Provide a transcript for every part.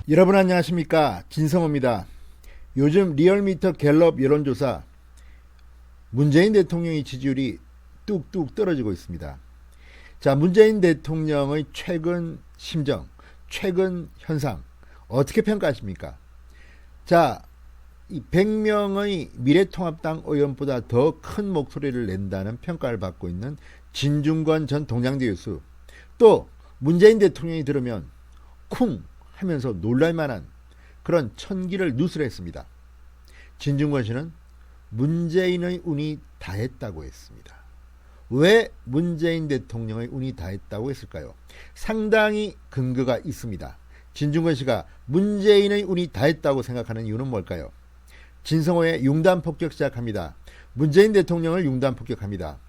여러분 안녕하십니까, 진성호입니다. 요즘 리얼미터 갤럽 여론조사 문재인 대통령의 지지율이 뚝뚝 떨어지고 있습니다. 자, 문재인 대통령의 최근 심정, 최근 현상 어떻게 평가하십니까? 자, 이 100명의 미래통합당 의원보다 더 큰 목소리를 낸다는 평가를 받고 있는 진중권 전 동양대 교수, 또 문재인 대통령이 들으면 쿵 하면서 놀랄만한 그런 천기를 누설했습니다. 진중권 씨는 문재인의 운이 다했다고 했습니다. 왜 문재인 대통령의 운이 다했다고 했을까요? 상당히 근거가 있습니다. 진중권 씨가 문재인의 운이 다했다고 생각하는 이유는 뭘까요? 진성호의 융단 폭격 시작합니다. 문재인 대통령을 융단 폭격합니다.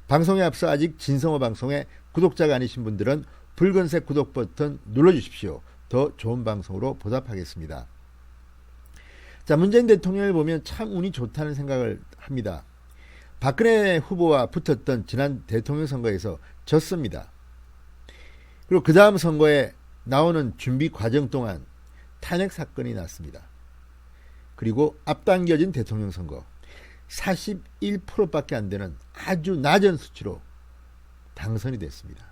방송에 앞서 아직 진성호 방송에 구독자가 아니신 분들은 붉은색 구독 버튼 눌러주십시오. 더 좋은 방송으로 보답하겠습니다. 자, 문재인 대통령을 보면 참 운이 좋다는 생각을 합니다. 박근혜 후보와 붙었던 지난 대통령 선거에서 졌습니다. 그리고 그 다음 선거에 나오는 준비 과정 동안 탄핵 사건이 났습니다. 그리고 앞당겨진 대통령 선거 41%밖에 안 되는 아주 낮은 수치로 당선이 됐습니다.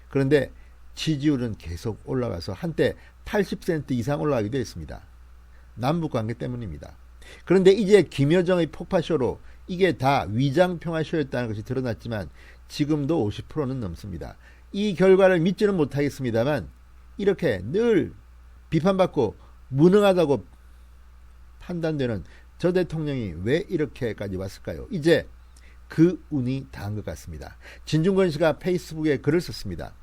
그런데 지지율은 계속 올라가서 한때 80% 이상 올라가기도 했습니다. 남북관계 때문입니다. 그런데 이제 김여정의 폭파쇼로 이게 다 위장평화쇼였다는 것이 드러났지만 지금도 50%는 넘습니다. 이 결과를 믿지는 못하겠습니다만 이렇게 늘 비판받고 무능하다고 판단되는 저 대통령이 왜 이렇게까지 왔을까요? 이제 그 운이 다한 것 같습니다. 진중권 씨가 페이스북에 글을 썼습니다.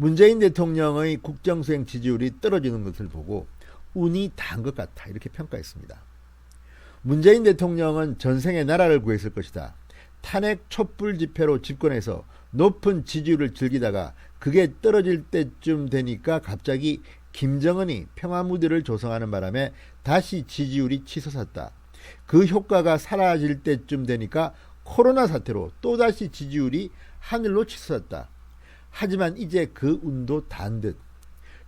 문재인 대통령의 국정수행 지지율이 떨어지는 것을 보고 운이 다한 것 같아, 이렇게 평가했습니다. 문재인 대통령은 전생에 나라를 구했을 것이다. 탄핵 촛불 집회로 집권해서 높은 지지율을 즐기다가 그게 떨어질 때쯤 되니까 갑자기 김정은이 평화무대를 조성하는 바람에 다시 지지율이 치솟았다. 그 효과가 사라질 때쯤 되니까 코로나 사태로 또다시 지지율이 하늘로 치솟았다. 하지만 이제 그 운도 단 듯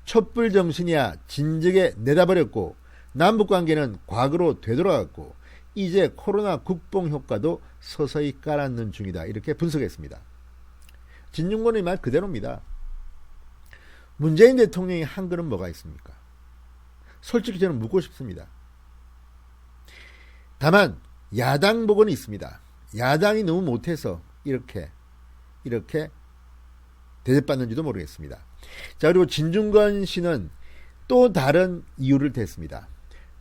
촛불 정신이야 진즉에 내다버렸고 남북관계는 과거로 되돌아갔고 이제 코로나 국뽕 효과도 서서히 깔아앉는 중이다, 이렇게 분석했습니다. 진중권의 말 그대로입니다. 문재인 대통령이 한 것은 뭐가 있습니까? 솔직히 저는 묻고 싶습니다. 다만 야당 복은 있습니다. 야당이 너무 못해서 이렇게 대접받는지도 모르겠습니다. 자, 그리고 진중권 씨는 또 다른 이유를 댔습니다.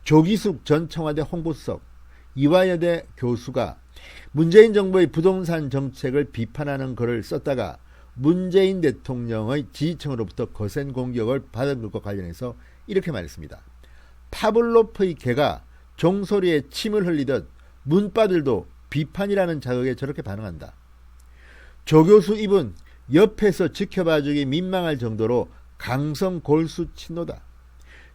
조기숙 전 청와대 홍보수석, 이화여대 교수가 문재인 정부의 부동산 정책을 비판하는 글을 썼다가 문재인 대통령의 지지층으로부터 거센 공격을 받은 것과 관련해서 이렇게 말했습니다. 파블로프의 개가 종소리에 침을 흘리듯 문바들도 비판이라는 자극에 저렇게 반응한다. 조 교수 입은 옆에서 지켜봐주기 민망할 정도로 강성 골수 친노다.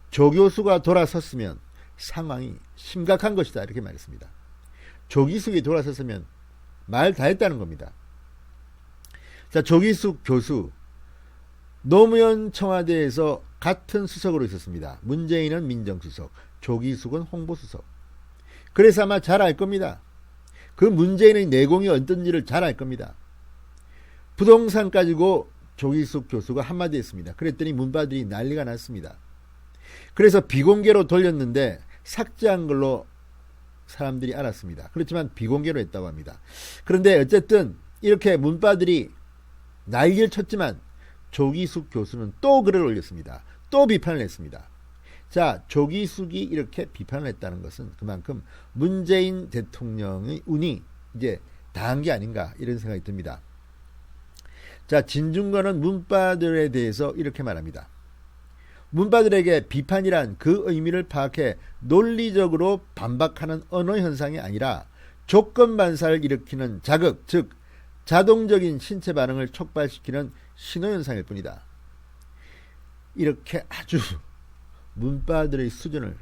조 교수가 돌아섰으면 상황이 심각한 것이다, 이렇게 말했습니다. 조기숙이 돌아섰으면 말 다 했다는 겁니다. 자, 조기숙 교수 노무현 청와대에서 같은 수석으로 있었습니다. 문재인은 민정수석, 조기숙은 홍보수석. 그래서 아마 잘 알 겁니다. 그 문재인의 내공이 어떤지를 잘 알 겁니다. 부동산 가지고 조기숙 교수가 한마디 했습니다. 그랬더니 문바들이 난리가 났습니다. 그래서 비공개로 돌렸는데 삭제한 걸로 사람들이 알았습니다. 그렇지만 비공개로 했다고 합니다. 그런데 어쨌든 이렇게 문바들이 난리를 쳤지만 조기숙 교수는 또 글을 올렸습니다. 또 비판을 했습니다. 자, 조기숙이 이렇게 비판을 했다는 것은 그만큼 문재인 대통령의 운이 이제 다한 게 아닌가, 이런 생각이 듭니다. 자, 진중권은 문바들에 대해서 이렇게 말합니다. 문바들에게 비판이란 그 의미를 파악해 논리적으로 반박하는 언어 현상이 아니라 조건 반사를 일으키는 자극, 즉 자동적인 신체 반응을 촉발시키는 신호 현상일 뿐이다. 이렇게 아주 문바들의 수준을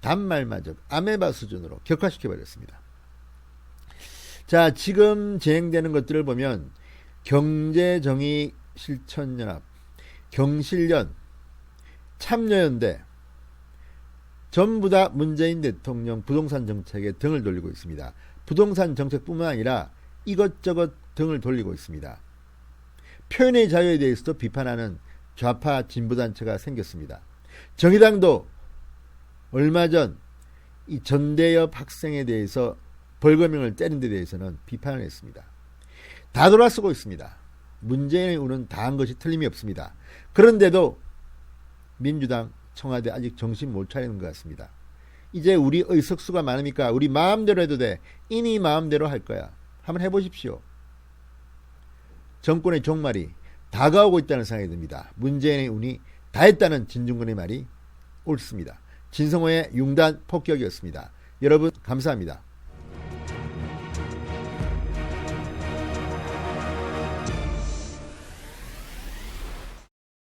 단말마저 아메바 수준으로 격화시켜버렸습니다. 자, 지금 진행되는 것들을 보면 경제정의실천연합, 경실련, 참여연대 전부 다 문재인 대통령 부동산 정책에 등을 돌리고 있습니다. 부동산 정책뿐만 아니라 이것저것 등을 돌리고 있습니다. 표현의 자유에 대해서도 비판하는 좌파 진보단체가 생겼습니다. 정의당도 얼마 전 이 전대엽 학생에 대해서 벌금형을 때린 데 대해서는 비판을 했습니다. 다 돌아서고 있습니다. 문재인의 운은 다한 것이 틀림이 없습니다. 그런데도 민주당, 청와대 아직 정신 못 차리는 것 같습니다. 이제 우리 의석수가 많으니까 우리 마음대로 해도 돼. 이니 마음대로 할 거야. 한번 해보십시오. 정권의 종말이 다가오고 있다는 생각이 듭니다. 문재인의 운이 다했다는 진중권의 말이 옳습니다. 진성호의 융단 폭격이었습니다. 여러분 감사합니다.